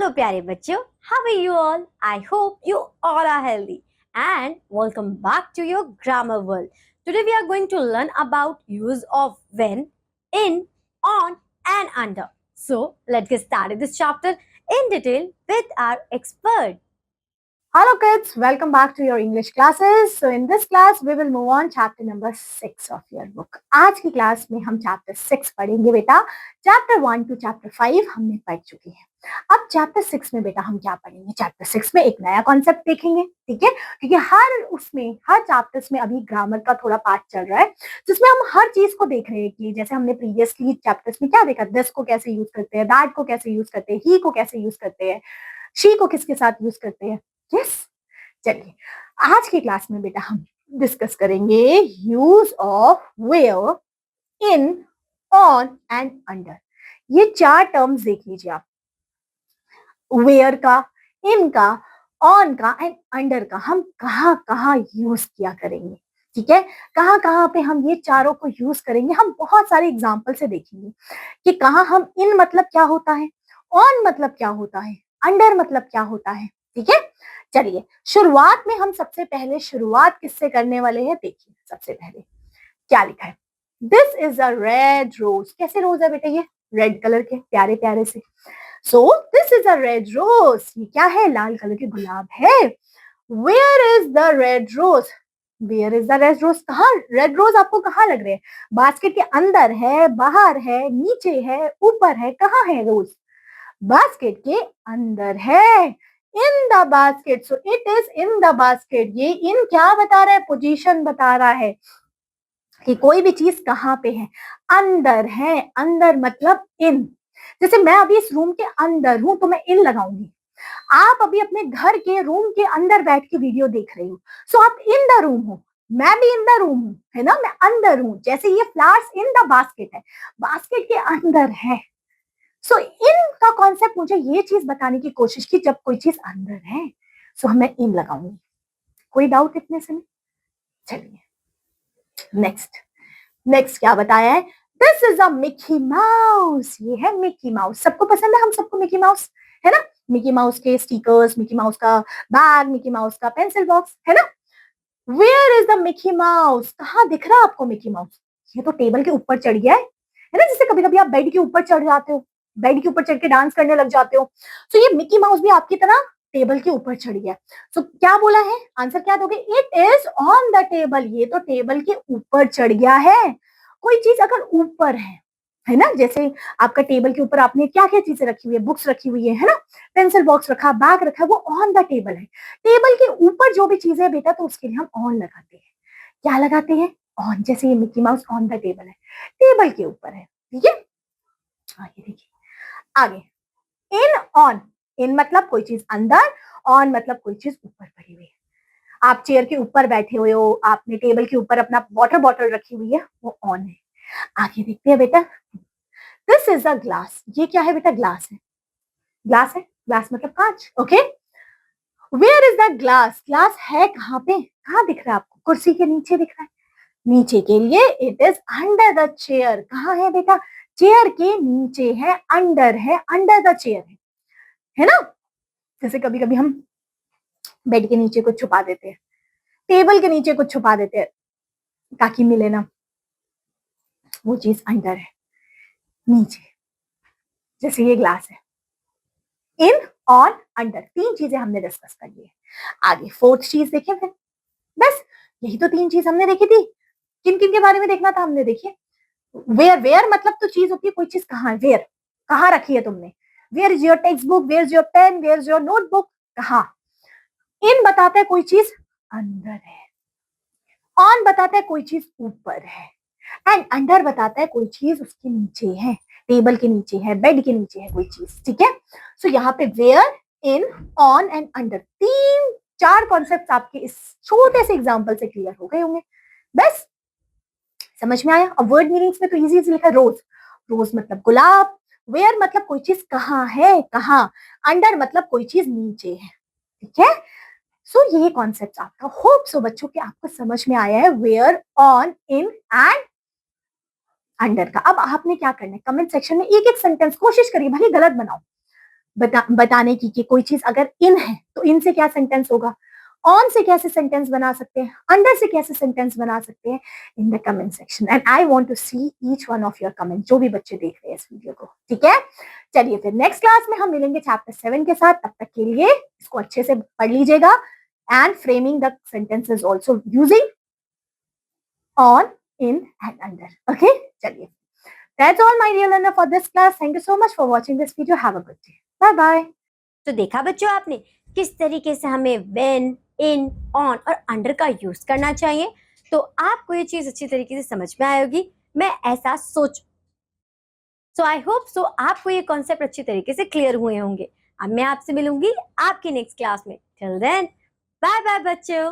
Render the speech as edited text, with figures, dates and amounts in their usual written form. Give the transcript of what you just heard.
Hello प्यारे बच्चों, how are you all? I hope you all are healthy and welcome back to your grammar world. Today we are going to learn about use of when, in, on and under. So let's get started this chapter in detail with our expert. Hello kids, welcome back to your English classes. So in this class we will move on chapter number 6 of your book. आज की class में हम chapter 6 पढ़ेंगे बेटा. Chapter 1 to chapter 5 हमने पढ़ चुके हैं. अब chapter 6 में बेटा हम क्या पढ़ेंगे? Chapter 6 में एक नया कॉन्सेप्ट देखेंगे, ठीक है? क्योंकि हर चैप्टर्स में अभी ग्रामर का थोड़ा पार्ट चल रहा है जिसमें हम हर चीज को देख रहे हैं कि जैसे हमने प्रीवियसली चैप्टर्स में क्या देखा, दिस को कैसे यूज करते हैं, दैट को कैसे यूज करते हैं, ही को कैसे यूज करते हैं, शी को किसके साथ यूज करते हैं. यस, चलिए आज की क्लास में बेटा हम डिस्कस करेंगे use of where, in, on and under. ये चार टर्म्स देख लीजिए आप. वेयर का, इन का, ऑन का एंड अंडर का हम कहाँ कहाँ यूज किया करेंगे, ठीक है? कहाँ कहाँ पे हम ये चारों को यूज करेंगे, हम बहुत सारे एग्जाम्पल से देखेंगे कि कहाँ हम इन मतलब क्या होता है, ऑन मतलब क्या होता है, अंडर मतलब क्या होता है, ठीक है? चलिए शुरुआत में हम सबसे पहले शुरुआत किससे करने वाले हैं, देखिए सबसे पहले क्या लिखा है. This is a red rose. कैसे रोज है बेटा? ये रेड कलर के प्यारे प्यारे से. So this is a red rose. ये क्या है? लाल कलर के गुलाब है. Where is the red rose? Where is the red rose? कहाँ रेड रोज आपको कहाँ लग रहे हैं? बास्केट के अंदर है, बाहर है, नीचे है, ऊपर है, कहाँ है रोज? बास्केट के अंदर है, in the basket. So it is in the basket. ये इन क्या बता रहा है? पोजीशन बता रहा है कि कोई भी चीज कहाँ पे है, अंदर है. अंदर मतलब इन. जैसे मैं अभी इस रूम के अंदर हूं तो मैं इन लगाऊंगी. आप अभी अपने घर के रूम के अंदर बैठ के वीडियो देख रहे हो, सो आप इन द रूम हो. मैं भी इन द रूम हूं, है ना? मैं अंदर हूं. जैसे ये फ्लावर्स इन द बास्केट है, बास्केट के अंदर है. सो इन का कॉन्सेप्ट मुझे ये चीज बताने की कोशिश की, जब कोई चीज अंदर है सो मैं इन लगाऊंगी. कोई डाउट इतने से में? चलिए नेक्स्ट. नेक्स्ट क्या बताया है? This is a Mickey mouse. ये है मिकी माउस. सबको पसंद है, हम सबको मिकी माउस, है ना? मिकी माउस के स्टिकर्स, मिकी माउस का बैग, मिकी माउस का पेंसिल बॉक्स, है ना? Where is the Mickey Mouse? कहाँ दिख रहा है आपको मिकी माउस? ये तो टेबल के ऊपर चढ़ गया है ना? जैसे कभी कभी आप बेड के ऊपर चढ़ जाते हो, बेड के ऊपर चढ़ के डांस करने लग जाते हो. तो ये मिकी माउस भी आपकी तरह टेबल के ऊपर चढ़ गया. सो क्या बोला है? आंसर क्या दोगे? It is on the table. ये तो टेबल के ऊपर चढ़ गया है. कोई चीज अगर ऊपर है ना? जैसे आपका टेबल के ऊपर आपने क्या क्या चीजें रखी हुई है, बुक्स रखी हुई है ना? पेंसिल बॉक्स रखा, बैग रखा, वो ऑन द टेबल है. टेबल के ऊपर जो भी चीजें है बेटा, तो उसके लिए हम ऑन लगाते हैं. क्या लगाते हैं? ऑन. जैसे ये Mickey mouse on the table है, टेबल के ऊपर है, ठीक है? ये देखिए आगे. इन, ऑन. इन मतलब कोई चीज अंदर, ऑन मतलब कोई चीज ऊपर पड़ी हुई है. आप चेयर के ऊपर बैठे हुए हो, आपने टेबल के ऊपर अपना वाटर बॉटल रखी हुई है, वो ऑन है. आगे देखते हैं बेटा. This is a glass. ये क्या है बेटा? ग्लास है. ग्लास है, ग्लास मतलब कांच. Okay. Where is the glass? Glass है कहाँ पे? कहाँ दिख रहा है आपको? कुर्सी के नीचे दिख रहा है. नीचे के लिए it is under the chair. कहाँ है बेटा? चेयर के नीचे है, अंडर है, अंडर द चेयर है ना? जैसे कभी कभी हम बेड के नीचे कुछ छुपा देते हैं, टेबल के नीचे कुछ छुपा देते हैं ताकि मिले ना, वो चीज अंडर है, नीचे. जैसे ये ग्लास है. इन, ऑन, अंडर, तीन चीजें हमने डिस्कस कर ली है. आगे फोर्थ चीज देखें फिर. बस यही तो तीन चीज हमने देखी थी. किन किन के बारे में देखना था हमने? देखिए वेयर. वेयर मतलब तो चीज होती है, कोई चीज कहाँ है. वेयर कहाँ रखी है तुमने? Where is your textbook, where is your pen, where is your notebook, कहाँ? इन बताता है कोई चीज अंदर है, ऑन बताता है कोई चीज ऊपर है, एंड अंडर बताता है कोई चीज उसके नीचे है, टेबल के नीचे है, बेड के नीचे है कोई चीज, ठीक है? सो यहाँ पे where, in, on and under, तीन चार कॉन्सेप्ट आपके इस छोटे से एग्जाम्पल से क्लियर हो गए होंगे. बस समझ में आया? अब वर्ड मीनिंग्स में तो इजी इजी लिखा. रोज. रोज मतलब गुलाब. वेयर मतलब कोई चीज कहाँ है, कहाँ. अंडर मतलब कोई चीज नीचे है, ठीक है? सो ये कॉन्सेप्ट आपका, होप सो बच्चों के आपको समझ में आया है where, on, in and under का. अब आपने क्या करना है? कमेंट सेक्शन में एक एक सेंटेंस कोशिश करिए, भले गलत बनाओ, बताने की कि कोई चीज अगर इन है तो इन से क्या सेंटेंस होगा, ऑन से कैसे सेंटेंस बना सकते हैं, अंडर से कैसे सेंटेंस बना सकते हैं, in the comment section. And I want to see each one of your comment, जो भी बच्चे देख रहे हैं इस वीडियो को, ठीक है। चलिए फिर नेक्स्ट क्लास में हम मिलेंगे चैप्टर 7 के साथ। तब तक के लिए इसको अच्छे से पढ़ लीजिएगा and framing the sentences also using on, in and under. Okay, चलिए, that's all my dear learner for this class. Thank you so much for watching this video. Have a good day. Bye bye. तो देखा बच्चों आपने किस तरीके से हमें when, in, on और under का यूज करना चाहिए। तो आपको ये चीज अच्छी तरीके से समझ में आएगी, मैं ऐसा सोच। सो आई होप सो आपको ये कॉन्सेप्ट अच्छी तरीके से क्लियर हुए होंगे। अब मैं आपसे मिलूंगी आपकी नेक्स्ट क्लास में। टिल देन बाय बाय बच्चों।